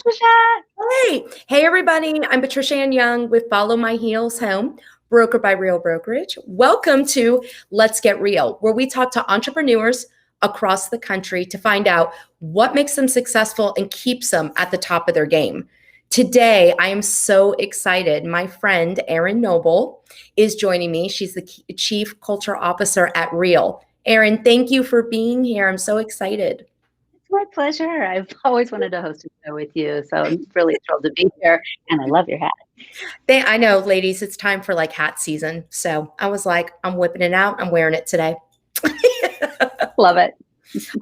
Patricia. Hey, everybody. I'm Patricia Ann Young with Follow My Heels Home, broker by Real Brokerage. Welcome to Let's Get Real, where we talk to entrepreneurs across the country to find out what makes them successful and keeps them at the top of their game. Today, I am so excited. My friend, Erinn Nobel, is joining me. She's the Chief Culture Officer at Real. Erinn, thank you for being here. I'm so excited. It's my pleasure. I've always wanted to host a show with you, so I'm really thrilled to be here, and I love your hat. I know, ladies, it's time for like hat season. So I was like, I'm whipping it out. I'm wearing it today. Love it.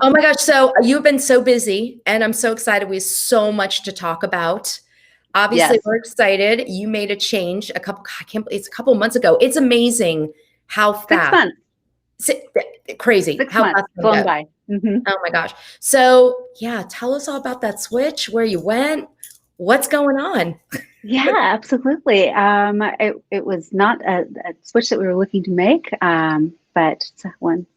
Oh my gosh. So you've been so busy and I'm so excited. We have so much to talk about. Obviously, Yes. we're excited. You made a change it's a couple months ago. It's amazing how 6 fast. months. Crazy. 6 How months. fast it Flown goes. by. Oh my gosh. So yeah, tell us all about that switch, where you went, what's going on. Yeah, absolutely. It was not a switch that we were looking to make, but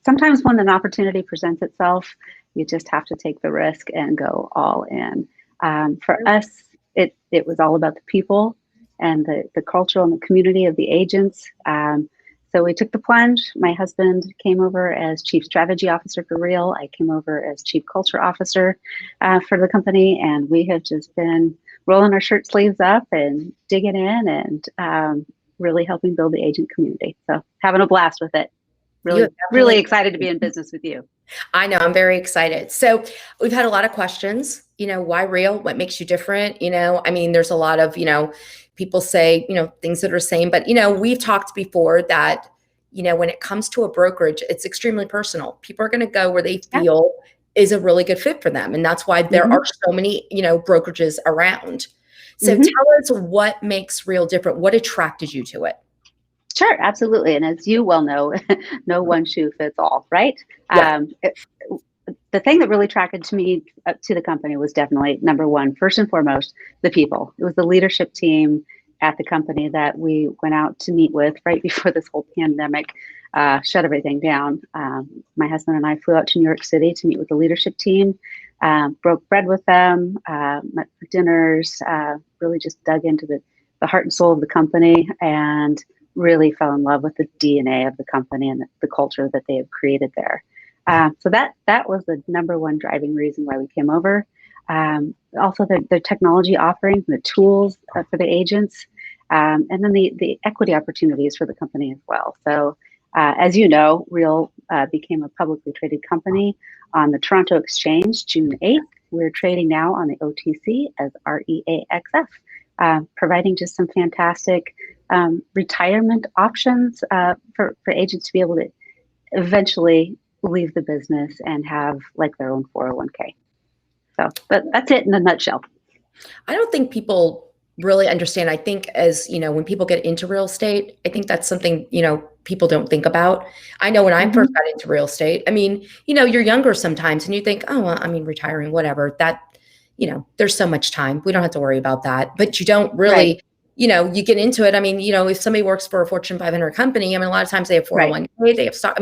sometimes when an opportunity presents itself, you just have to take the risk and go all in. For us, it was all about the people and the culture and the community of the agents. So we took the plunge. My husband came over as Chief Strategy Officer for Real. I came over as Chief Culture Officer for the company, and we have just been rolling our shirt sleeves up and digging in and really helping build the agent community. So having a blast with it. Really excited to be in business with you. I know, I'm very excited. So we've had a lot of questions, why Real? What makes you different? There's a lot of, people say, things that are the same, but, we've talked before that, when it comes to a brokerage, it's extremely personal. People are going to go where they feel is a really good fit for them. And that's why there are so many, brokerages around. So tell us what makes Real different. What attracted you to it? Sure, absolutely. And as you well know, no one shoe fits all, right? Yeah. The thing that really attracted me to the company was definitely, number one, first and foremost, the people. It was the leadership team at the company that we went out to meet with right before this whole pandemic shut everything down. My husband and I flew out to New York City to meet with the leadership team, broke bread with them, met for dinners, really just dug into the heart and soul of the company, and really fell in love with the DNA of the company and the culture that they have created there. So that was the number one driving reason why we came over. Also the technology offerings and the tools for the agents, and then the equity opportunities for the company as well. So as you know, Real became a publicly traded company on the Toronto Exchange June 8th. We're trading now on the OTC as REAXF, providing just some fantastic retirement options for agents to be able to eventually leave the business and have like their own 401k. So that's it in a nutshell. I don't think people really understand. I think as, when people get into real estate, I think that's something, people don't think about. I know when I first got into real estate, you're younger sometimes and you think, oh, well, retiring, whatever, that, there's so much time. We don't have to worry about that. But you don't really, Right. You get into it. If somebody works for a Fortune 500 company, a lot of times they have 401k, they have stock.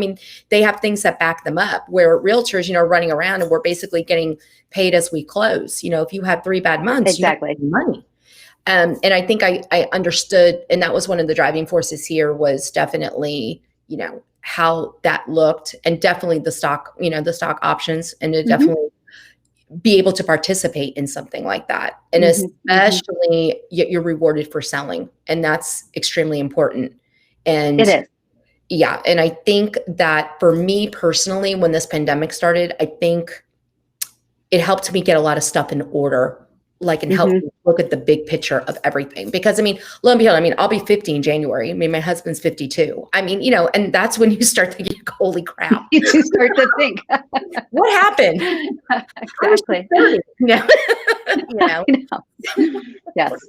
They have things that back them up, where realtors, are running around and we're basically getting paid as we close. If you have 3 bad months, exactly, you have money. And I think I understood, and that was one of the driving forces here was definitely, how that looked, and definitely the stock, the stock options, and to definitely be able to participate in something like that. And especially you're rewarded for selling, and that's extremely important. And it is. Yeah. And I think that for me personally, when this pandemic started, I think it helped me get a lot of stuff in order, and help me look at the big picture of everything. Because lo and behold, I'll be 50 in January. My husband's 52. And that's when you start thinking, holy crap. You start to think, what happened? Exactly. Yes.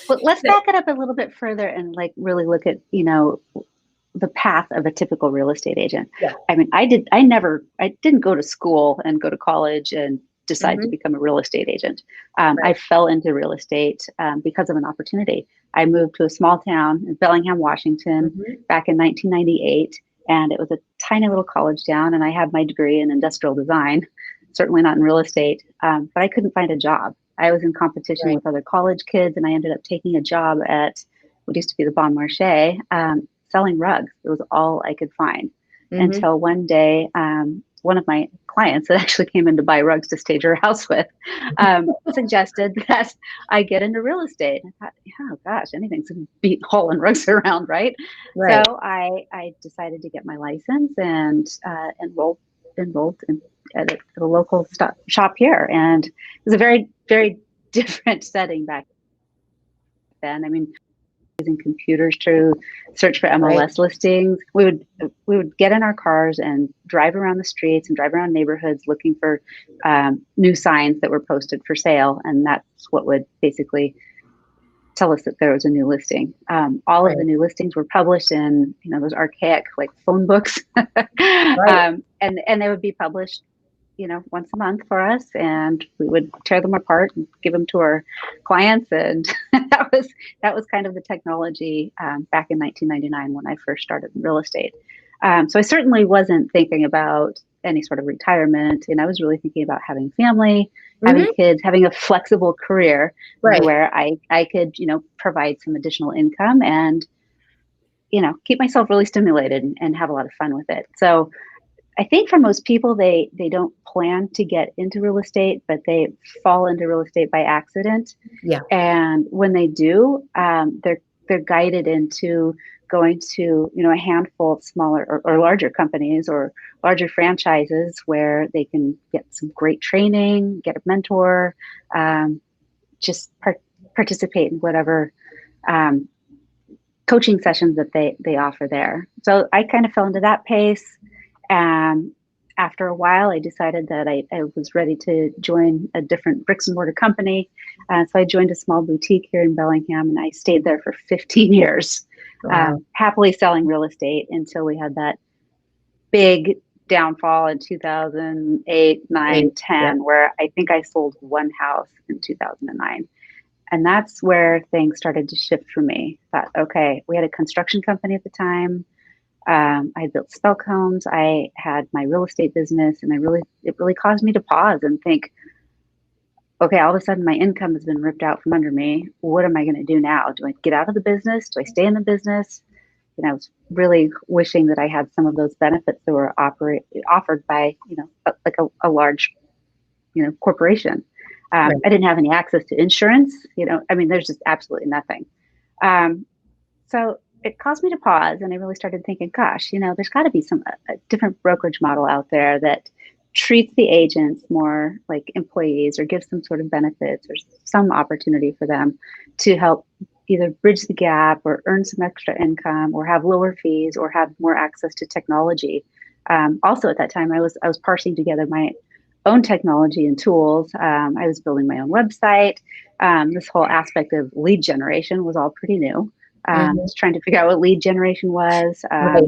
But let's back it up a little bit further and really look at, the path of a typical real estate agent. Yeah. I didn't go to school and go to college and decide to become a real estate agent. I fell into real estate because of an opportunity. I moved to a small town in Bellingham, Washington, back in 1998, and it was a tiny little college town, and I had my degree in industrial design, certainly not in real estate, but I couldn't find a job. I was in competition Right. with other college kids, and I ended up taking a job at what used to be the Bon Marché, selling rugs. It was all I could find Mm-hmm. until one day, one of my clients that actually came in to buy rugs to stage her house with suggested that I get into real estate. I thought, oh gosh, anything's to beat hauling rugs around, right? So Right. I decided to get my license and enrolled at a local shop here, and it was a very, very different setting back then. I mean, using computers to search for Right. MLS listings. We would get in our cars and drive around the streets and drive around neighborhoods looking for new signs that were posted for sale, and that's what would basically tell us that there was a new listing. All of Right. the new listings were published in those archaic like phone books, Right. and they would be published once a month for us, and we would tear them apart and give them to our clients. And that was kind of the technology back in 1999 when I first started in real estate. So I certainly wasn't thinking about any sort of retirement, and I was really thinking about having family, having Mm-hmm. kids, having a flexible career Right. where I could provide some additional income and keep myself really stimulated and have a lot of fun with it. So I think for most people, they don't plan to get into real estate, but they fall into real estate by accident. Yeah. And when they do, they're guided into going to a handful of smaller or larger companies or larger franchises where they can get some great training, get a mentor, just participate in whatever um, coaching sessions that they offer there. So I kind of fell into that pace. After a while, I decided that I was ready to join a different bricks and mortar company. So I joined a small boutique here in Bellingham, and I stayed there for 15 years, Wow. happily selling real estate until we had that big downfall in 2008, 9, Great. Yep. 10, where I think I sold one house in 2009. And that's where things started to shift for me. Thought, okay, we had a construction company at the time. I built spec homes. I had my real estate business, and it really caused me to pause and think, okay, all of a sudden my income has been ripped out from under me. What am I going to do now? Do I get out of the business? Do I stay in the business? And I was really wishing that I had some of those benefits that were offered by, like a large, corporation. Right. I didn't have any access to insurance. I mean, there's just absolutely nothing. So it caused me to pause, and I really started thinking, gosh, there's got to be a different brokerage model out there that treats the agents more like employees or gives some sort of benefits or some opportunity for them to help either bridge the gap or earn some extra income or have lower fees or have more access to technology. Also at that time, I was parsing together my own technology and tools. I was building my own website. This whole aspect of lead generation was all pretty new. Mm-hmm. Was trying to figure out what lead generation was. Right.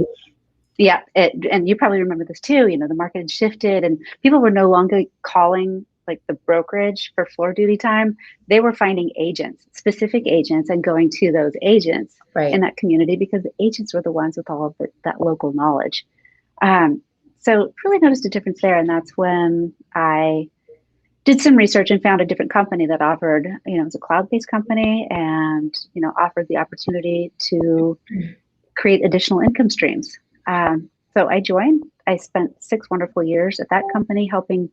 Yeah, and you probably remember this too. The market had shifted, and people were no longer calling like the brokerage for floor duty time. They were finding agents, specific agents, and going to those agents in Right. that community because the agents were the ones with all of that local knowledge. So really noticed a difference there, and that's when I did some research and found a different company that offered, it was a cloud-based company and, offered the opportunity to create additional income streams. So I joined. I spent 6 wonderful years at that company helping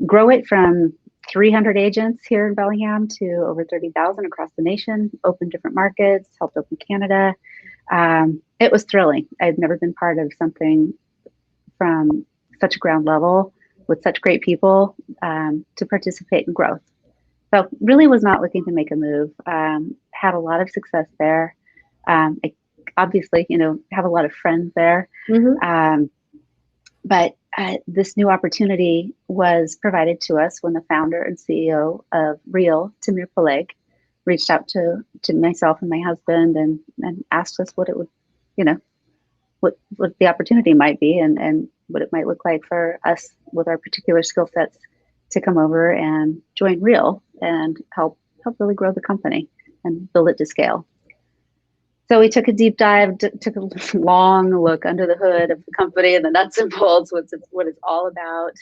grow it from 300 agents here in Bellingham to over 30,000 across the nation, opened different markets, helped open Canada. It was thrilling. I've never been part of something from such a ground level with such great people to participate in growth. So really was not looking to make a move. Had a lot of success there. I obviously, have a lot of friends there. Mm-hmm. But this new opportunity was provided to us when the founder and CEO of Real, Tamir Peleg, reached out to myself and my husband and asked us what it would, what the opportunity might be and what it might look like for us with our particular skill sets to come over and join Real and help really grow the company and build it to scale. So we took a deep dive, took a long look under the hood of the company and the nuts and bolts, what it's all about.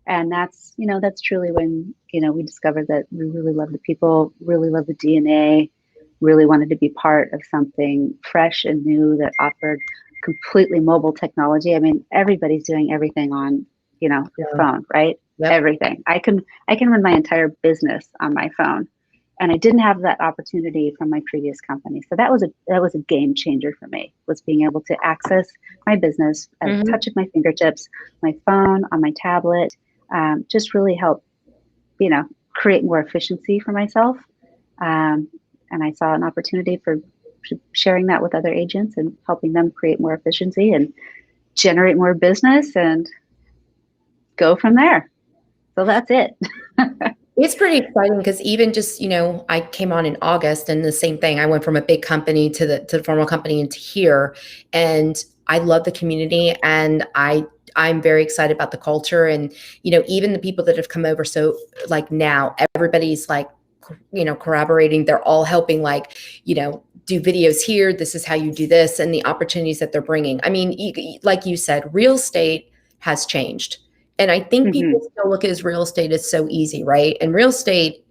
And that's, that's truly when, we discovered that we really love the people, really love the DNA, really wanted to be part of something fresh and new that offered completely mobile technology. I mean, everybody's doing everything on, your Yeah. phone, right? Yep. Everything. I can run my entire business on my phone. And I didn't have that opportunity from my previous company. So that was a game changer for me, was being able to access my business at a Mhm. touch of my fingertips, my phone, on my tablet, just really help, create more efficiency for myself. Um, and I saw an opportunity for sharing that with other agents and helping them create more efficiency and generate more business and go from there. So that's it. It's pretty exciting because even just, I came on in August and the same thing. I went from a big company to the formal company into here. And I love the community and I'm very excited about the culture and, even the people that have come over. So like now everybody's like, corroborating. They're all helping like, do videos here. This is how you do this and the opportunities that they're bringing. I mean, like you said, real estate has changed. And I think Hmm. people still look at real estate as so easy, right? And real estate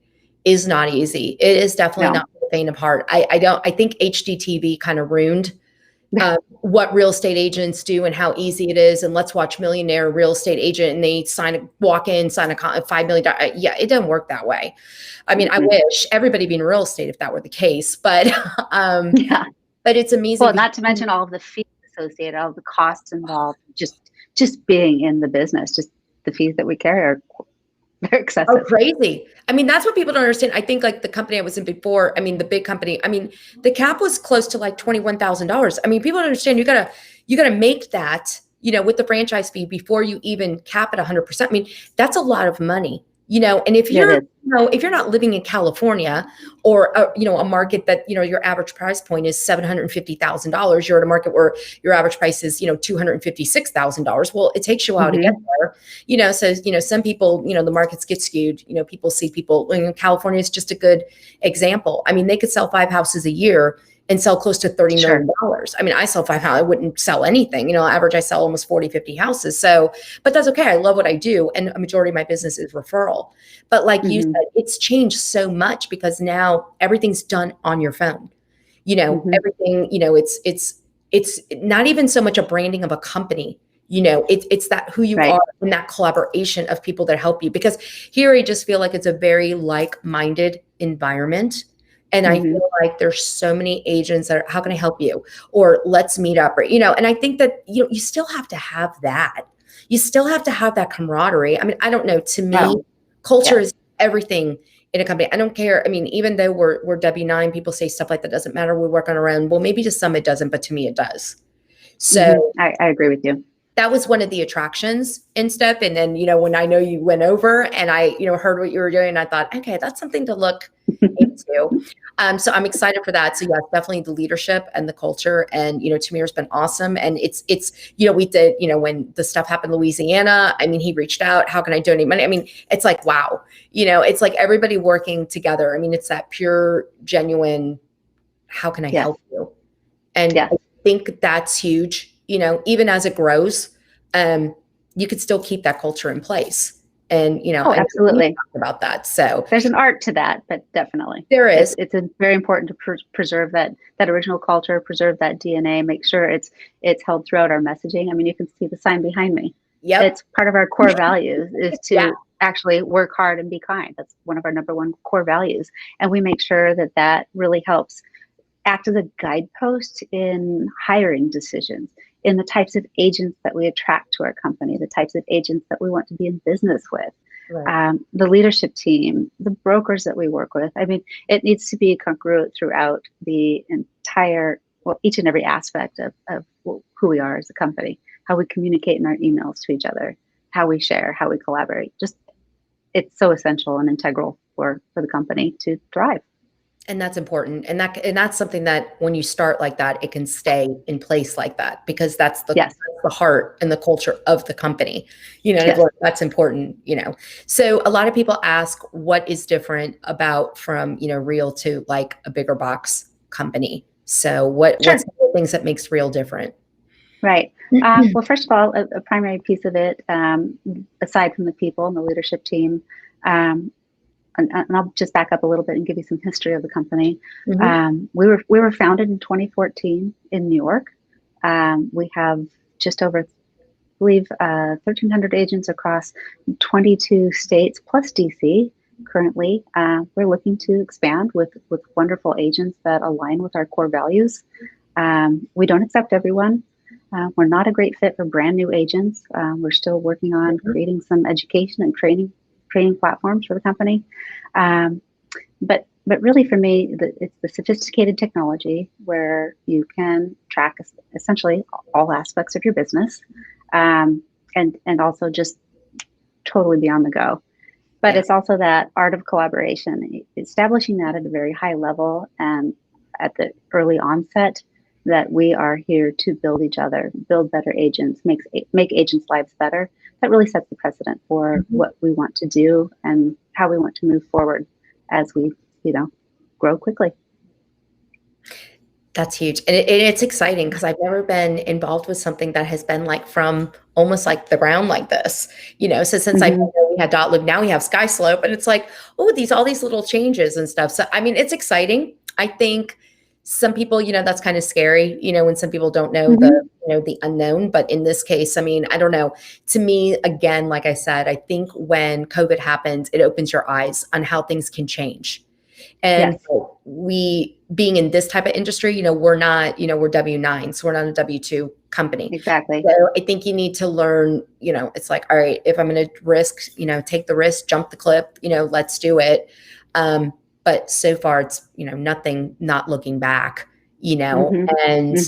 is not easy. It is definitely No. not for the faint of heart. I think HDTV kind of ruined what real estate agents do and how easy it is. And let's watch Millionaire Real Estate Agent and they walk in, sign a $5 million. Yeah, it doesn't work that way. I mean, I Hmm. wish everybody be in real estate if that were the case, but um, Yeah. but it's amazing. Well, not to mention all of the fees associated, all of the costs involved, just being in the business, just the fees that we carry are very Oh, excessive. crazy. I mean, that's what people don't understand. I think like the company I was in before, I mean, the big company, I mean, the cap was close to like $21,000. I mean, people don't understand you gotta make that, with the franchise fee before you even cap it 100%. I mean, that's a lot of money, and if Yeah, it you're, is. if you're not living in California or, a market that, your average price point is $750,000, you're at a market where your average price is, $256,000. Well, it takes you a while to get Hmm. there. So, some people, the markets get skewed, people see people in California is just a good example. I mean, they could sell 5 houses a year and sell close to $30 Sure. million. I mean, I sell 5 houses, I wouldn't sell anything, average, I sell almost 40, 50 houses. So, but that's okay. I love what I do. And a majority of my business is referral. But like you Hmm. said, it's changed so much because now everything's done on your phone, Hmm. everything, it's not even so much a branding of a company. It's that who you Right. are and that collaboration of people that help you. Because here I just feel like it's a very like-minded environment. And I Hmm. feel like there's so many agents that are, how can I help you? Or let's meet up, or, and I think that, you still have to have that. You still have to have that camaraderie. I mean, I don't know. To me, Oh, culture yes. is everything in a company. I don't care. I mean, even though we're W-9, people say stuff like that doesn't matter. We work on our own. Well, maybe to some it doesn't, but to me it does. Hmm. So I agree with you. that was one of the attractions in stuff. And then, when I know you went over and I, heard what you were doing, I thought, okay, that's something to look into. So I'm excited for that. So yeah, definitely the leadership and the culture. And, Tamir's been awesome. And it's, we did, when the stuff happened in Louisiana, I mean, he reached out, how can I donate money? I mean, it's like, wow, it's like everybody working together. I mean, it's that pure, genuine, how can I Yes. help you? And Yes. I think that's huge, even as it grows, um, you could still keep that culture in place. And, Oh, and we absolutely. talked about that. So There's an art to that, but definitely, there it's is. it's a very important to preserve that original culture, preserve that DNA, make sure it's held throughout our messaging. I mean, you can see the sign behind me. Yep. It's part of our core values is Yeah. to actually work hard and be kind. That's one of our number one core values, and we make sure that really helps act as a guidepost in hiring decisions, in the types of agents that we attract to our company, the types of agents that we want to be in business with, Right. the leadership team, the brokers that we work with. I mean, it needs to be congruent throughout the entire, well, each and every aspect of who we are as a company, how we communicate in our emails to each other, how we share, how we collaborate. Just, it's so essential and integral for the company to thrive. And that's important. And that's something that when you start like that, it can stay in place like that because that's Yes. the heart and the culture of the company. And I've Yes. learned that's important. So a lot of people ask what is different about from, Real to like a bigger box company. So what's Sure. the things that makes Real different? Right. Well, first of all, a primary piece of it, aside from the people and the leadership team, um, and I'll just back up a little bit and give you some history of the company. We were founded in 2014 in New York. We have just over, I believe, 1,300 agents across 22 states plus DC. Currently, we're looking to expand with wonderful agents that align with our core values. We don't accept everyone. We're not a great fit for brand new agents. We're still working on creating some education and training platforms for the company. But really, for me, it's the sophisticated technology where you can track essentially all aspects of your business, and also just totally be on the go. But it's also that art of collaboration, establishing that at a very high level and at the early onset, that we are here to build each other, build better agents, make agents' lives better. That really sets the precedent for what we want to do and how we want to move forward as we, grow quickly. That's huge. And it's exciting because I've never been involved with something that has been like from almost like the ground like this, so since I know we had dot loop, now we have sky slope, and it's like, oh, all these little changes and stuff. So, I mean, it's exciting. I think some people, that's kind of scary, when some people don't know the unknown, but in this case, I mean, I don't know. To me, again, like I said, I think when COVID happens, it opens your eyes on how things can change. And we, being in this type of industry, we're not, we're W-9, so we're not a W-2 company. Exactly. So I think you need to learn, it's like, all right, if I'm going to risk, take the risk, jump the clip, let's do it. But so far it's, nothing, not looking back, and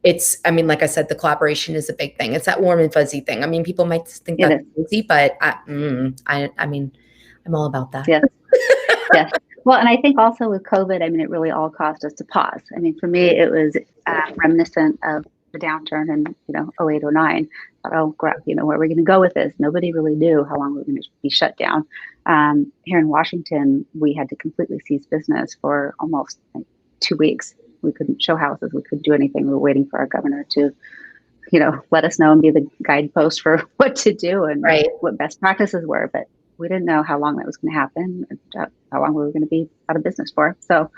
it's, I mean, like I said, the collaboration is a big thing. It's that warm and fuzzy thing. I mean, people might think that's easy, but I mean, I'm all about that. Yes. Yes. Well, and I think also with COVID, I mean, it really all caused us to pause. I mean, for me, it was reminiscent of the downturn in, 08, 09. Thought, oh, crap, where are we going to go with this? Nobody really knew how long we were going to be shut down. Here in Washington, we had to completely cease business for almost 2 weeks. We couldn't show houses. We couldn't do anything. We were waiting for our governor to, let us know and be the guidepost for what to do and what best practices were. But we didn't know how long that was going to happen, how long we were going to be out of business for. So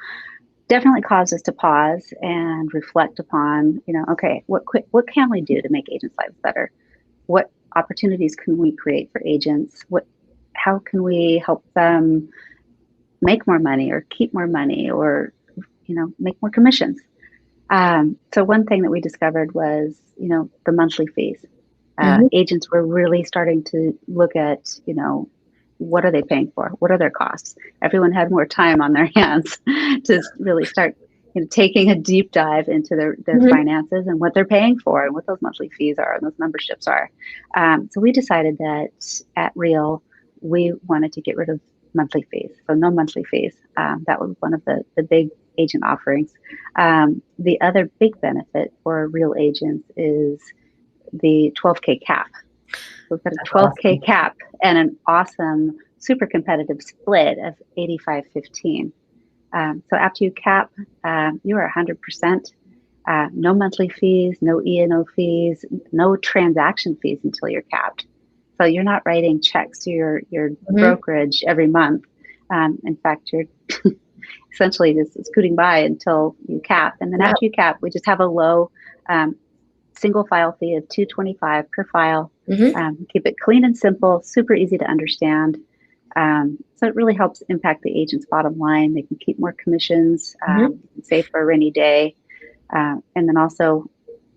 definitely caused us to pause and reflect upon, okay, what can we do to make agents' lives better? What opportunities can we create for agents? How can we help them make more money or keep more money or, make more commissions? So one thing that we discovered was, the monthly fees. Agents were really starting to look at, what are they paying for? What are their costs? Everyone had more time on their hands to really start taking a deep dive into their finances and what they're paying for and what those monthly fees are and those memberships are. So we decided that at Real, we wanted to get rid of monthly fees. So no monthly fees. That was one of the big agent offerings. The other big benefit for Real agents is the 12K cap. We've got a 12K cap and an awesome, super competitive split of 85-15. So after you cap, you are 100%. No monthly fees, no E&O fees, no transaction fees until you're capped. So you're not writing checks to your brokerage every month. In fact, you're essentially just scooting by until you cap. And then after you cap, we just have a low single file fee of $225 per file. Keep it clean and simple, super easy to understand. So it really helps impact the agent's bottom line. They can keep more commissions, save for a rainy day. And then also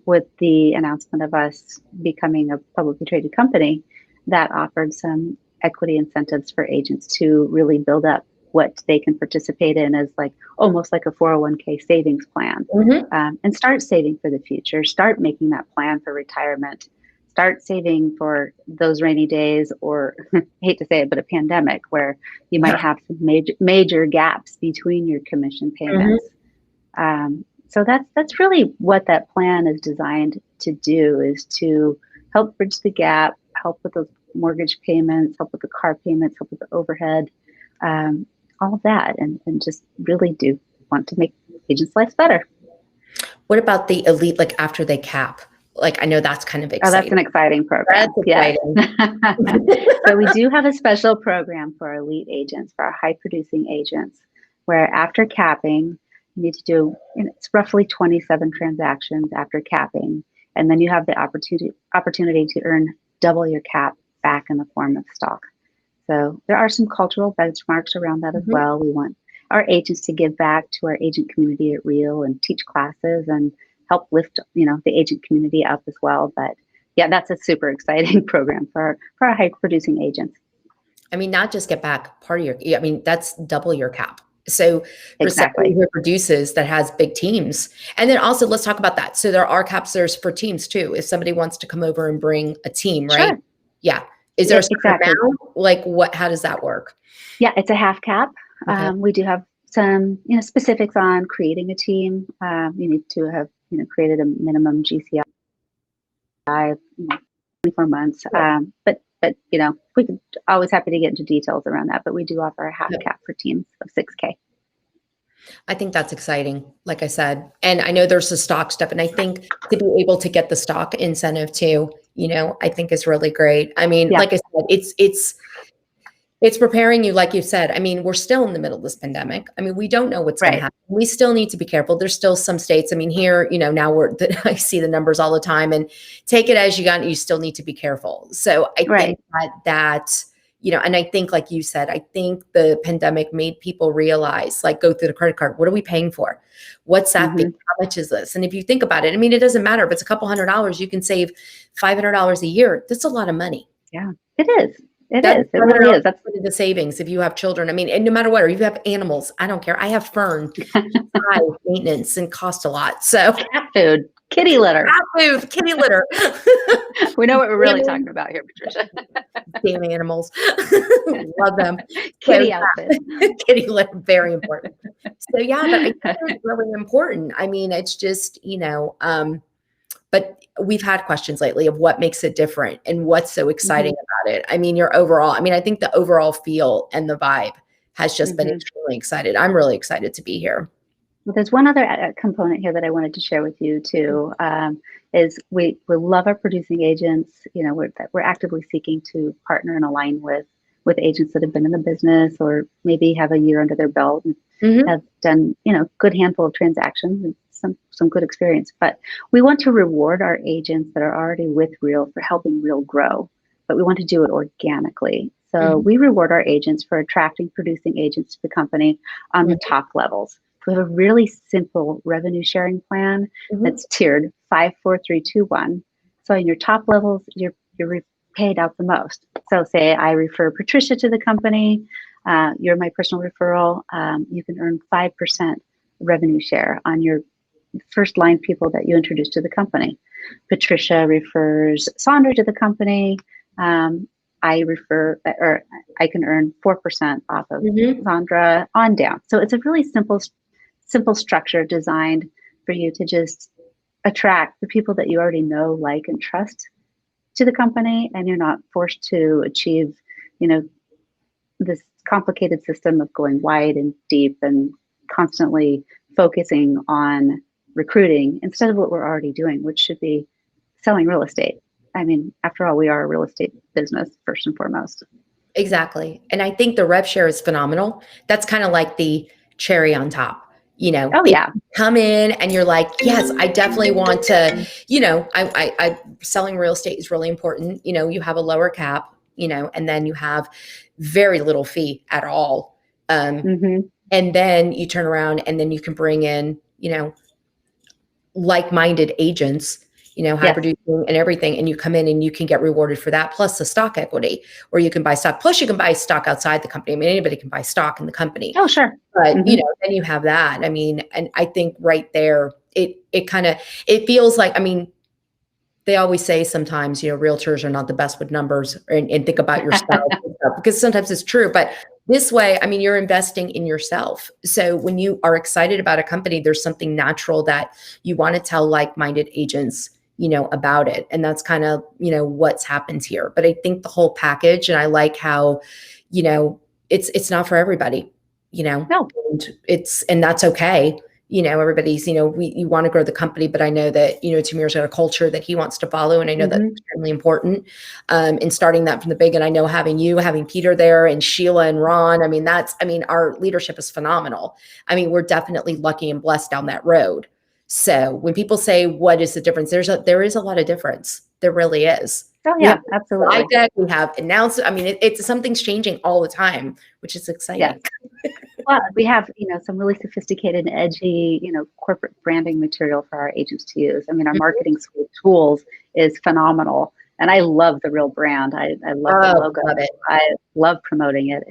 with the announcement of us becoming a publicly traded company, that offered some equity incentives for agents to really build up what they can participate in as almost like a 401k savings plan, and start saving for the future, start making that plan for retirement, start saving for those rainy days, or hate to say it, but a pandemic where you might have some major gaps between your commission payments. So that's really what that plan is designed to do, is to help bridge the gap, help with those mortgage payments, help with the car payments, help with the overhead, all of that, and just really do want to make agents' lives better. What about the elite, like after they cap? Like, I know that's kind of Oh, that's exciting. an exciting program. That's Yes. exciting. So we do have a special program for our elite agents, for our high producing agents, where after capping, you need to do, it's roughly 27 transactions after capping. And then you have the opportunity to earn double your cap back in the form of stock. So there are some cultural benchmarks around that as Mhm. well. We want our agents to give back to our agent community at Real and teach classes and help lift, the agent community up as well. But yeah, that's a super exciting program for our high producing agents. I mean, not just get back part of I mean, that's double your cap. So for somebody Exactly. who produces that has big teams, and then also let's talk about that. So there are caps there's for teams too. If somebody wants to come over and bring a team, right? Sure. Yeah. Is there Yeah, a certain exactly. amount? Like what, how does that work? Yeah, it's a half cap. Okay. We do have some, specifics on creating a team. You need to have, created a minimum GCI, 24 months. But we could always happy to get into details around that. But we do offer a half Yep. cap for teams of 6K. I think that's exciting, like I said. And I know there's the stock stuff. And I think to be able to get the stock incentive too, I think is really great. I mean, Yeah, like I said, it's preparing you, like you said. I mean, we're still in the middle of this pandemic. I mean, we don't know what's going to right. happen. We still need to be careful. There's still some states. I mean, here, now I see the numbers all the time, and take it as you got. You still need to be careful. So I Right. think that and I think, like you said, I think the pandemic made people realize, like, go through the credit card. What are we paying for? What's that fee? Mm-hmm. How much is this? And if you think about it, I mean, it doesn't matter if it's a couple $100. You can save $500 a year. That's a lot of money. Yeah, it is. It That's is. It really is. That's the savings if you have children. I mean, and no matter what, or you have animals, I don't care. I have fern, high maintenance and cost a lot. So cat food, kitty litter. cat food, kitty litter. We know what we're really talking about here, Patricia. Damn animals. Love them. Kitty So, outfit. kitty litter, very important. So yeah, but I think it's really important. I mean, it's just, but we've had questions lately of what makes it different and what's so exciting about it. I mean, I think the overall feel and the vibe has just been extremely excited. I'm really excited to be here. Well, there's one other component here that I wanted to share with you too. Is we love our producing agents. We're actively seeking to partner and align with agents that have been in the business or maybe have a year under their belt and have done good handful of transactions and some good experience. But we want to reward our agents that are already with Real for helping Real grow, but we want to do it organically. So we reward our agents for attracting producing agents to the company on the top levels. We have a really simple revenue sharing plan that's tiered 5, 4, 3, 2, 1. So in your top levels, you're paid out the most. So say I refer Patricia to the company, you're my personal referral, you can earn 5% revenue share on your first line people that you introduce to the company. Patricia refers Sandra to the company. I can earn 4% off of Sandra on down. So it's a really simple structure designed for you to just attract the people that you already know, like, and trust to the company, and you're not forced to achieve, this complicated system of going wide and deep and constantly focusing on recruiting instead of what we're already doing, which should be selling real estate. I mean, after all, we are a real estate business first and foremost. Exactly. And I think the rev share is phenomenal. That's kind of like the cherry on top. Oh yeah. Come in and you're like, yes, I definitely want to, I selling real estate is really important. You have a lower cap, and then you have very little fee at all. And then you turn around and then you can bring in, like-minded agents, high producing and everything. And you come in and you can get rewarded for that, plus the stock equity, or you can buy stock. Plus you can buy stock outside the company. I mean, anybody can buy stock in the company. Oh, sure. But, then you have that. I mean, and I think right there, it feels like, I mean, they always say sometimes, realtors are not the best with numbers and think about yourself and stuff, because sometimes it's true. But this way, I mean, you're investing in yourself. So when you are excited about a company, there's something natural that you want to tell like-minded agents, about it. And that's kind of, what's happened here. But I think the whole package, and I like how, it's not for everybody, No. and that's okay. everybody's, you want to grow the company, but I know that, Tamir's got a culture that he wants to follow. And I know that's extremely important in starting that from the big. And I know having Peter there and Sheila and Ron, our leadership is phenomenal. We're definitely lucky and blessed down that road. So when people say, what is the difference? There is a lot of difference. There really is. Oh yeah, absolutely. We have announced, it's something's changing all the time, which is exciting. Yes. Well, we have, some really sophisticated and edgy, corporate branding material for our agents to use. Our marketing suite of tools is phenomenal. And I love the Real brand. I love the logo. Love it. I love promoting it.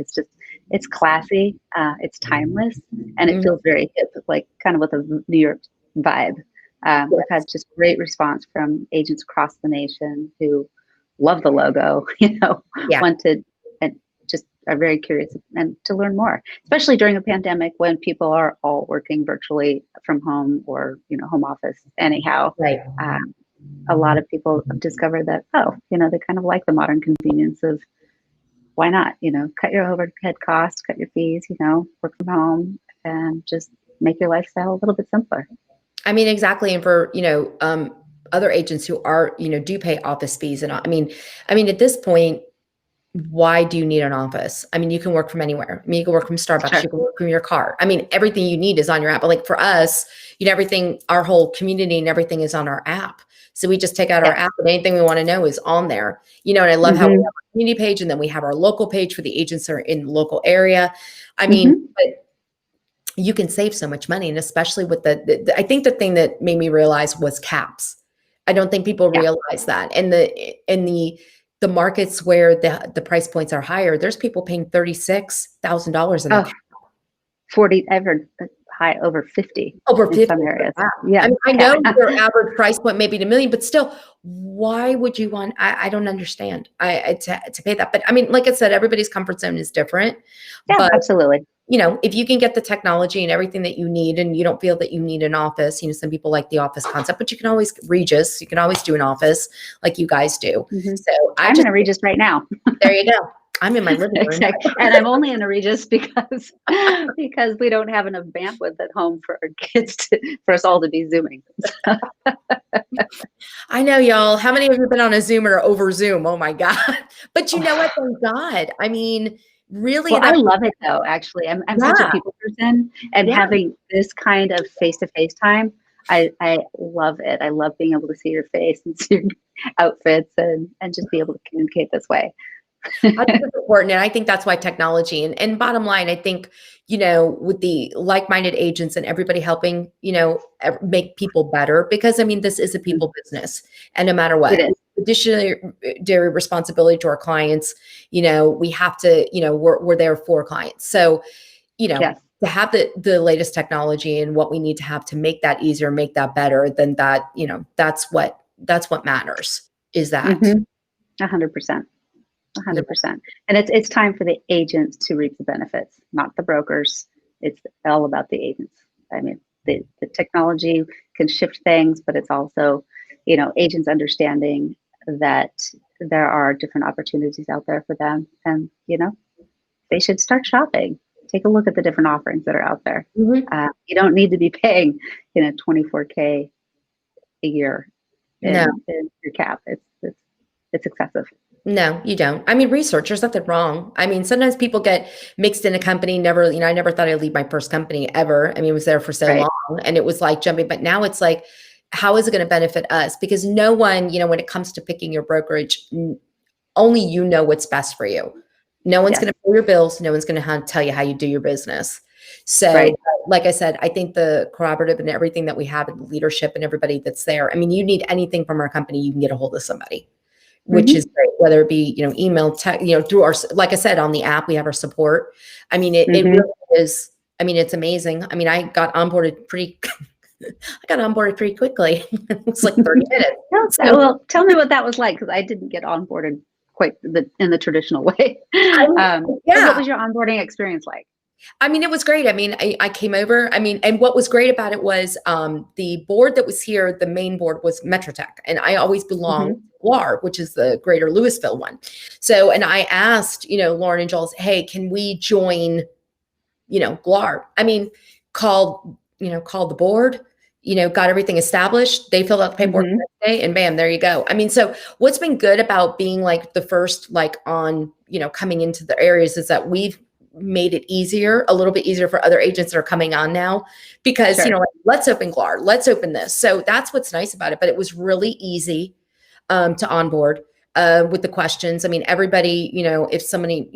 It's classy, it's timeless, and it feels very hip, like kind of with a New York vibe. We've had just great response from agents across the nation who love the logo, wanted and just are very curious and to learn more, especially during a pandemic when people are all working virtually from home or, home office anyhow. Right. A lot of people have discovered that, they kind of like the modern convenience of why not, cut your overhead costs, cut your fees, work from home and just make your lifestyle a little bit simpler. Exactly. And for, other agents who are, do pay office fees. And at this point, why do you need an office? You can work from anywhere. You can work from Starbucks, Sure. You can work from your car. Everything you need is on your app. But like for us, everything, our whole community and everything is on our app. So we just take out our app and anything we want to know is on there. And I love how we have our community page and then we have our local page for the agents that are in the local area. But you can save so much money. And especially with I think the thing that made me realize was caps. I don't think people realize that. And the markets where the price points are higher, there's people paying $36,000 in the cap. 40, I've heard high over 50. Over 50 in some areas. Yeah. I know their average price point may be $1 million, but still, why would you want? I don't understand. To pay that, but like I said, everybody's comfort zone is different. Yeah, but, absolutely. If you can get the technology and everything that you need, and you don't feel that you need an office, some people like the office concept, but you can always Regis. You can always do an office like you guys do. So I'm in a Regis right now. There you go. I'm in my living room. Exactly. And I'm only in a Regis because we don't have enough bandwidth at home for our kids for us all to be Zooming. I know, y'all. How many of you have been on a Zoom or over Zoom? Oh my God. But you know what? Thank God. Really. Well, I love it though, actually. I'm such a people person and having this kind of face-to-face time, I love it. I love being able to see your face and see your outfits and just be able to communicate this way. I think it's important. And I think that's why technology and bottom line, I think, with the like-minded agents and everybody helping, make people better because this is a people business and no matter what, fiduciary responsibility to our clients, we have to, we're there for clients. So, to have the latest technology and what we need to have to make that easier, make that better, then that, that's what matters is that. 100%. 100%. And it's time for the agents to reap the benefits, not the brokers. It's all about the agents. The technology can shift things, but it's also, agents understanding that there are different opportunities out there for them. And, they should start shopping. Take a look at the different offerings that are out there. You don't need to be paying, $24K a year in your cap. It's excessive. No, you don't. Research, there's nothing wrong. Sometimes people get mixed in a company. I never thought I'd leave my first company ever. I was there for so long and it was like jumping, but now it's like, how is it going to benefit us? Because no one, when it comes to picking your brokerage, only you know what's best for you. No one's going to pay your bills. No one's going to tell you how you do your business. So like I said, I think the collaborative and everything that we have and leadership and everybody that's there, you need anything from our company, you can get a hold of somebody. Which is great, whether it be, email, text, through our, like I said, on the app, we have our support. It really is, it's amazing. I got onboarded pretty quickly. It's like 30 minutes. Well, tell me what that was like, because I didn't get onboarded quite in the traditional way. What was your onboarding experience like? It was great. I came over, and what was great about it was the board that was here, the main board was Metrotech, and I always belonged to GLAR, which is the greater Louisville one. So, and I asked, Lauren and Joel, hey, can we join, GLAR? Called called the board, got everything established. They filled out the paperwork the next day, and bam, there you go. I mean, so what's been good about being like the first, like on, coming into the areas is that we've made it a little bit easier for other agents that are coming on now, because, Sure. like, let's open GLAR, let's open this. So that's what's nice about it. But it was really easy to onboard with the questions. I mean, everybody, if somebody,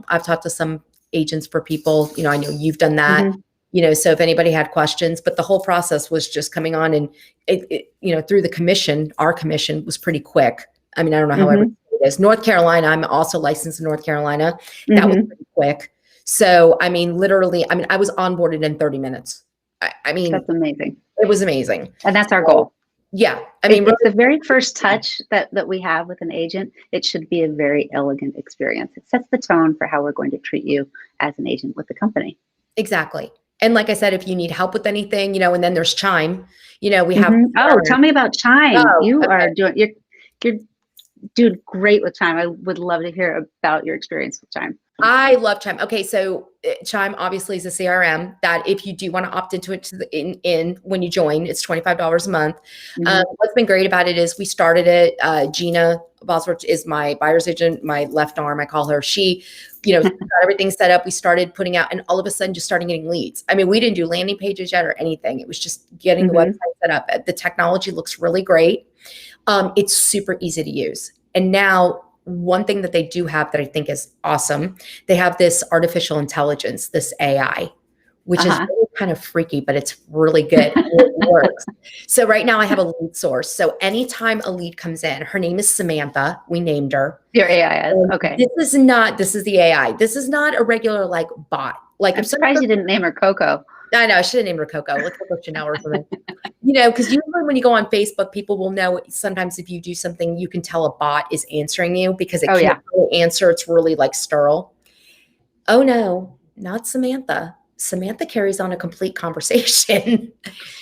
I've talked to some agents for people, I know you've done that. So if anybody had questions, but the whole process was just coming on, and through the commission, our commission was pretty quick. I mean, I don't know how everybody is. North Carolina, I'm also licensed in North Carolina. That was pretty quick. So, I mean, literally, I was onboarded in 30 minutes. I mean, that's amazing. It was amazing. And that's our goal. Yeah. I mean, it's the very first touch that we have with an agent. It should be a very elegant experience. It sets the tone for how we're going to treat you as an agent with the company. Exactly. And like I said, if you need help with anything, and then there's Chime, we have. Oh, tell me about Chime. You're doing great with Chime. I would love to hear about your experience with Chime. I love Chime. Okay, so Chime obviously is a CRM that if you do want to opt into it in when you join, it's $25 a month. What's been great about it is we started it. Gina Bosworth is my buyer's agent, my left arm, I call her. She, got everything set up. We started putting out, and all of a sudden just starting getting leads. I mean, we didn't do landing pages yet or anything. It was just getting the website set up. The technology looks really great. It's super easy to use. And now, one thing that they do have that I think is awesome, they have this artificial intelligence, this AI, which is really kind of freaky, but it's really good. It works. So right now I have a lead source. So anytime a lead comes in, her name is Samantha. We named her. Your AI is, okay. This is the AI. This is not a regular like bot. Like, I'm surprised you didn't name her Coco. I know, I should have named her Coco. Like Coco Chanel or something. Because usually when you go on Facebook, people will know sometimes if you do something, you can tell a bot is answering you because it can't really answer. It's really like sterile. Oh no, not Samantha. Samantha carries on a complete conversation.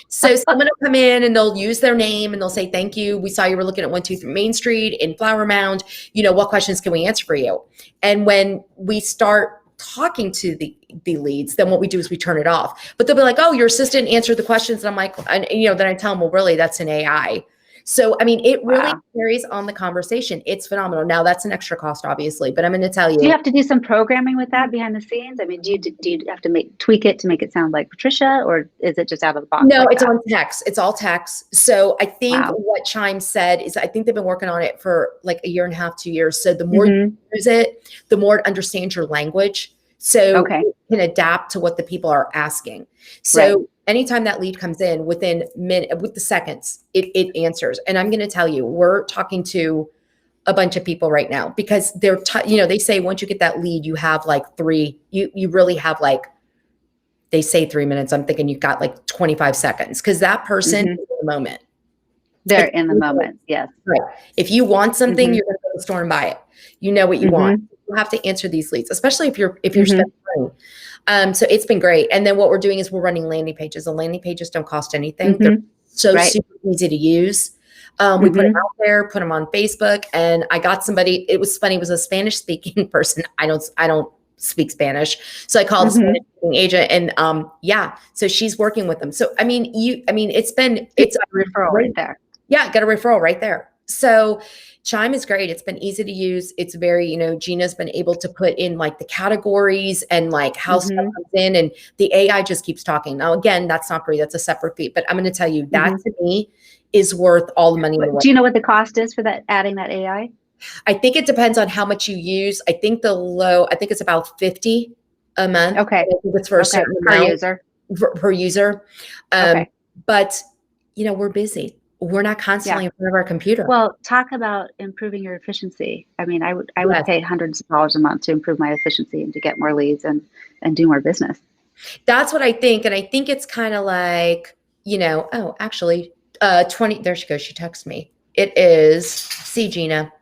So someone will come in and they'll use their name and they'll say, thank you. We saw you were looking at 123 Main Street in Flower Mound. What questions can we answer for you? And when we start talking to the leads, then what we do is we turn it off. But they'll be like, oh, your assistant answered the questions. And I'm like, then I tell them, well, really, that's an AI. So, I mean, it really carries on the conversation. It's phenomenal. Now, that's an extra cost, obviously, but I'm going to tell you. Do you have to do some programming with that behind the scenes? I mean, do you have to tweak it to make it sound like Patricia, or is it just out of the box? No, it's on text. It's all text. So I think what Chime said is I think they've been working on it for like a year and a half, 2 years. So the more you use it, the more it understands your language. So it can adapt to what the people are asking. So anytime that lead comes in with the seconds, it answers. And I'm going to tell you, we're talking to a bunch of people right now because they're, they say once you get that lead, you have like you really have like, they say 3 minutes. I'm thinking you've got like 25 seconds because that person is in the moment. They're in the moment. Yes. Right. If you want something, you're going to go to the store and buy it. You know what you want. You have to answer these leads, especially if you're spending money. So it's been great. And then what we're doing is we're running landing pages. The landing pages don't cost anything. They're so super easy to use. We put them out there, put them on Facebook, and I got somebody. It was funny. It was a Spanish speaking person. I don't speak Spanish, so I called a Spanish speaking agent, and so she's working with them. So I mean, it's a referral right there. Yeah, got a referral right there. So Chime is great. It's been easy to use. It's very, Gina's been able to put in like the categories and like how stuff comes in, and the AI just keeps talking. Now, again, that's not free. That's a separate fee. But I'm going to tell you that to me is worth all the money. Do you know what the cost is for that, adding that AI? I think it depends on how much you use. I think it's about 50 a month. Okay. It's for a certain amount per user. But we're busy. We're not constantly in front of our computer. Well, talk about improving your efficiency. I mean, I would pay hundreds of dollars a month to improve my efficiency and to get more leads and do more business. That's what I think. And I think it's kind of like, 20, there she goes. She texts me. It is, see Gina.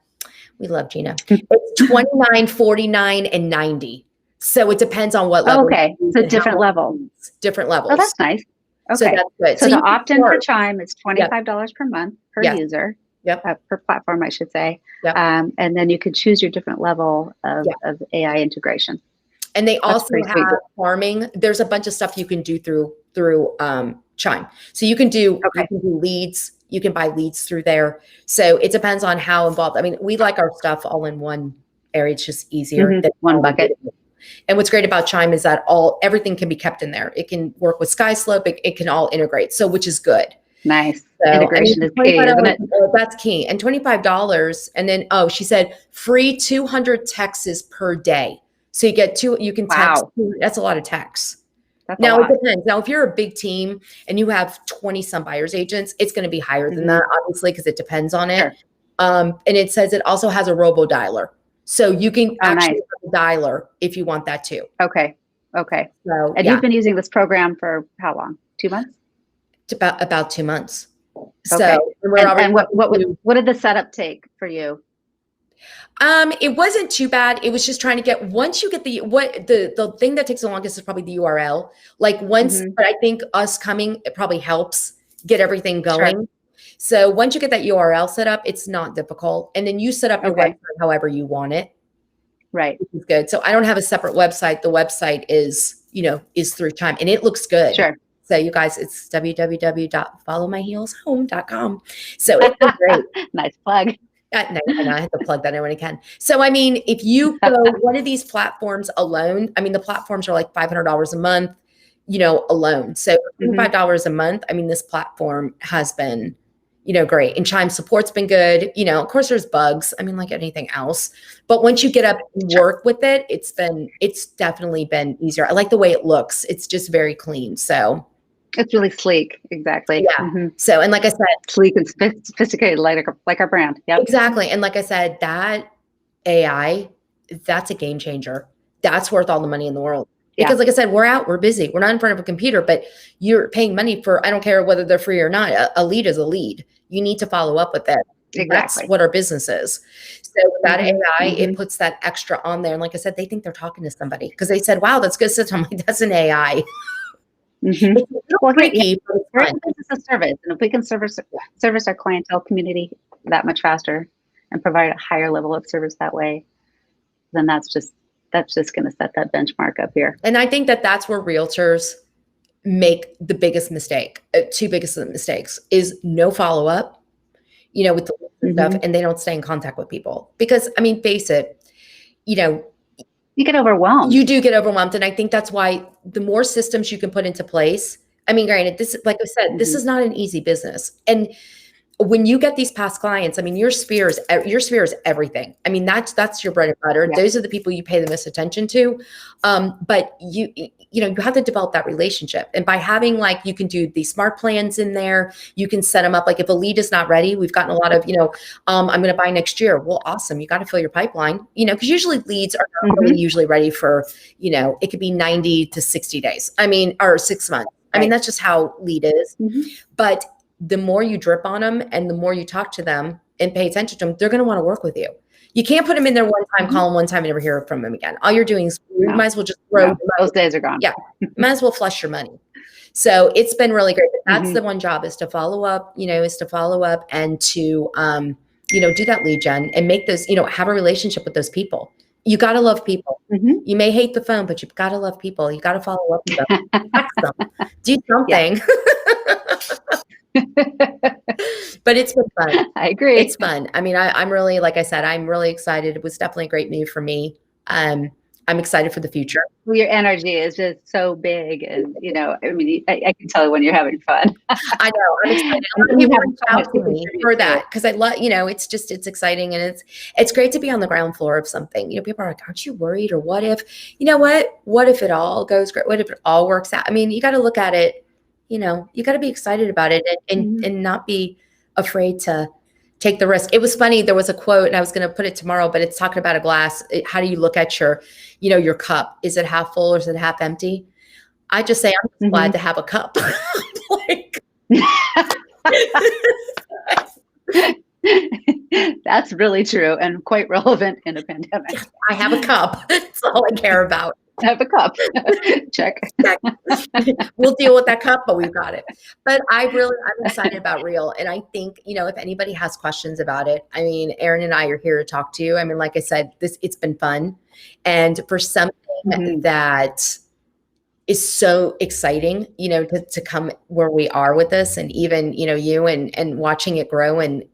We love Gina. It's 29, 49, and 90. So it depends on what level. Okay. So different levels. Different levels. Oh, that's nice. Okay. So that's good. So to opt in for Chime, it's $25 per month per user. Per platform, I should say. And then you could choose your different level of AI integration. And they That's also pretty have sweet. farming. There's a bunch of stuff you can do through Chime. So you can do leads. You can buy leads through there. So it depends on how involved. I mean, we like our stuff all in one area. It's just easier. Than One bucket. And what's great about Chime is that everything can be kept in there. It can work with SkySlope. It can all integrate. So which is good. Nice. So, Integration is key, isn't it? That's key. And $25. And then, she said free 200 texts per day. So you get you can text. Wow. That's a lot of texts. That's Now it depends. Now, if you're a big team and you have 20 some buyers agents, it's going to be higher than that, obviously, because it depends on it. Sure. And it says it also has a robo dialer. So you can actually nice. have a dialer if you want that too. Okay. So, and you've been using this program for how long? 2 months? About 2 months. Okay. So and what did the setup take for you? It wasn't too bad. It was just trying to get, once you get the thing that takes the longest is probably the URL. Like once, but I think us coming, it probably helps get everything going. Sure. So once you get that URL set up, it's not difficult. And then you set up your website however you want it. Right. Which is good. So I don't have a separate website. The website is through Chime and it looks good. Sure. So you guys, it's www.followmyheelshome.com. So it's great. Nice plug. No, I have to plug that in when I can. So, I mean, if you go one of these platforms alone, I mean, the platforms are like $500 a month, alone. So $25 a month, I mean, this platform has been, great. And Chime support's been good. Of course there's bugs. I mean, like anything else, but once you get up and work with it, it's definitely been easier. I like the way it looks. It's just very clean. So it's really sleek. Exactly. Yeah. So, and like I said, sleek and sophisticated, like our brand. Yep. Exactly. And like I said, that AI, that's a game changer. That's worth all the money in the world. Because like I said, we're busy. We're not in front of a computer, but you're paying money for, I don't care whether they're free or not. A lead is a lead. You need to follow up with it. Exactly. That's what our business is. So with that AI, it puts that extra on there. And like I said, they think they're talking to somebody because they said, wow, that's good. So I'm like, that's an AI. Well, freaky, we're in the business of service, and if we can service our clientele community that much faster and provide a higher level of service that way, then that's just going to set that benchmark up here. And I think that's where realtors make the biggest mistake. Two biggest mistakes is no follow up, with the stuff, and they don't stay in contact with people because, I mean, face it, you get overwhelmed. You do get overwhelmed. And I think that's why the more systems you can put into place, I mean, granted, this, like I said, this is not an easy business. And when you get these past clients, I mean, your sphere is everything. I mean, that's your bread and butter. Yeah. Those are the people you pay the most attention to. But you have to develop that relationship. And by having, like, you can do these smart plans in there, you can set them up. Like if a lead is not ready, we've gotten a lot of, I'm going to buy next year. Well, awesome. You got to fill your pipeline, because usually leads are not really usually ready for, it could be 90 to 60 days. I mean, or 6 months. I mean, that's just how lead is. But the more you drip on them and the more you talk to them and pay attention to them, they're going to want to work with you. You can't put them in there one time, call them one time and never hear from them again. All you're doing is you might as well just throw. Those days are gone. Yeah. Might as well flush your money. So it's been really great. But that's the one job is to follow up, and to, do that lead gen and make those, have a relationship with those people. You got to love people. You may hate the phone, but you've got to love people. You got to follow up with them. Text them. Do something. But it's been fun. I agree. It's fun. I mean, I'm really, like I said, I'm really excited. It was definitely a great move for me. I'm excited for the future. Well, your energy is just so big. And, I mean, I can tell when you're having fun. I know. I'm excited. People reach out to me for that because I love, it's exciting. And it's great to be on the ground floor of something. People are like, aren't you worried? Or what if, what if it all goes great? What if it all works out? I mean, you got to look at it. You got to be excited about it and not be afraid to take the risk. It was funny. There was a quote and I was going to put it tomorrow, but it's talking about a glass. How do you look at your cup? Is it half full or is it half empty? I just say, I'm just glad to have a cup. That's really true and quite relevant in a pandemic. I have a cup. That's all I care about. Have a cup. Check. We'll deal with that cup, but we've got it. But I'm excited about Real. And I think, if anybody has questions about it, I mean, Erinn and I are here to talk to you. I mean, like I said, it's been fun. And for something that is so exciting, to come where we are with this, and even, you and watching it grow, and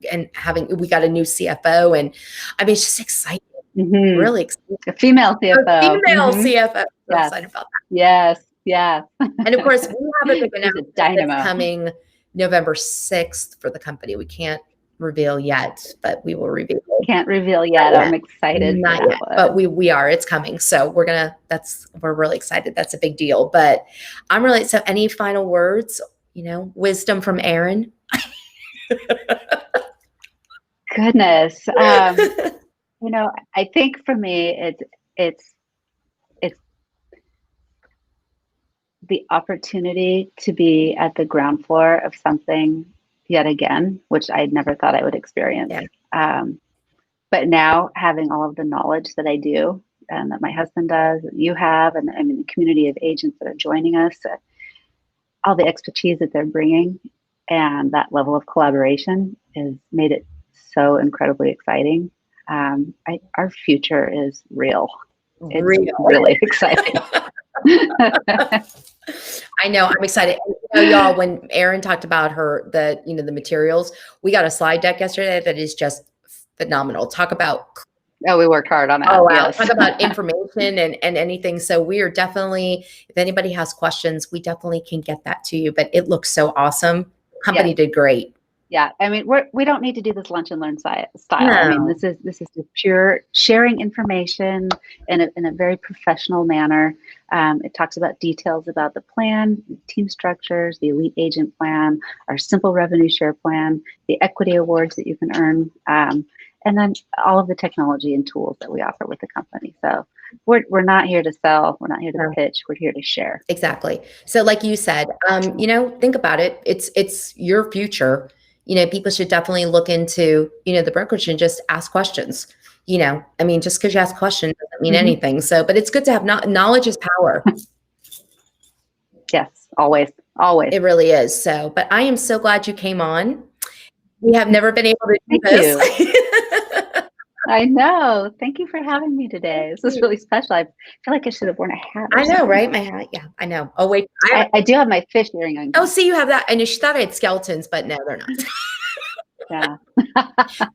we got a new CFO, and I mean, it's just exciting. Really exciting. A female CFO. CFO. I'm excited about that. Yes. And of course, we have a big announcement that's coming November 6th for the company. We can't reveal yet, but we will reveal. Can't reveal yet. I'm excited. Not yet, but we are. It's coming. So we're really excited. That's a big deal. But I'm really, so any final words, wisdom from Erinn? Goodness. I think for me, it's the opportunity to be at the ground floor of something yet again, which I never thought I would experience. But now having all of the knowledge that I do, and that my husband does, that you have, and I mean the community of agents that are joining us, all the expertise that they're bringing, and that level of collaboration has made it so incredibly exciting. Our future is real. It's really exciting. I know. I'm excited. Y'all, when Erinn talked about the materials, we got a slide deck yesterday that is just phenomenal. Talk about. Oh, we worked hard on that. Oh, wow. Yes. Talk about information and anything. So we are definitely, if anybody has questions, we definitely can get that to you, but it looks so awesome. Company did great. Yeah, I mean, we don't need to do this lunch and learn style. No. I mean, this is just pure sharing information in a very professional manner. It talks about details about the plan, the team structures, the elite agent plan, our simple revenue share plan, the equity awards that you can earn, and then all of the technology and tools that we offer with the company. So we're not here to sell. We're not here to pitch. We're here to share. Exactly. So, like you said, think about it. It's your future. People should definitely look into, the brokerage and just ask questions. I mean, just because you ask questions doesn't mean anything. So, but it's good to have knowledge is power. Yes, always. It really is. So, but I am so glad you came on. We have never been able to do this. You. I know. Thank you for having me today. This was really special. I feel like I should have worn a hat. I know, right? My hat. Yeah, I know. Oh, wait. I do have my fish earring on. Oh, see, you have that. And she thought I had skeletons, but no, they're not. Yeah.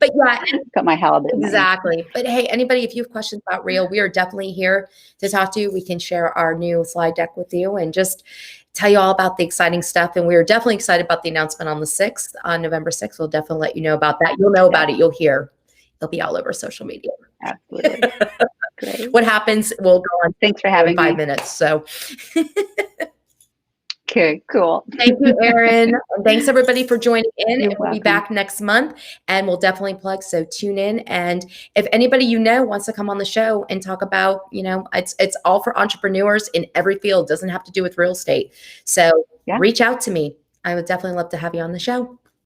But yeah. Got my halibut. Exactly. But hey, anybody, if you have questions about Real, we are definitely here to talk to you. We can share our new slide deck with you and just tell you all about the exciting stuff. And we are definitely excited about the announcement on the 6th, on November 6th. We'll definitely let you know about that. You'll know about it. You'll hear. It'll be all over social media. Absolutely. Great. What happens will go on. Thanks for having me. 5 minutes. So. Okay, cool. Thank you, Erinn. And thanks everybody for joining in. We'll be back next month and we'll definitely plug. So tune in. And if anybody wants to come on the show and talk about, it's all for entrepreneurs in every field. Doesn't have to do with real estate. So reach out to me. I would definitely love to have you on the show.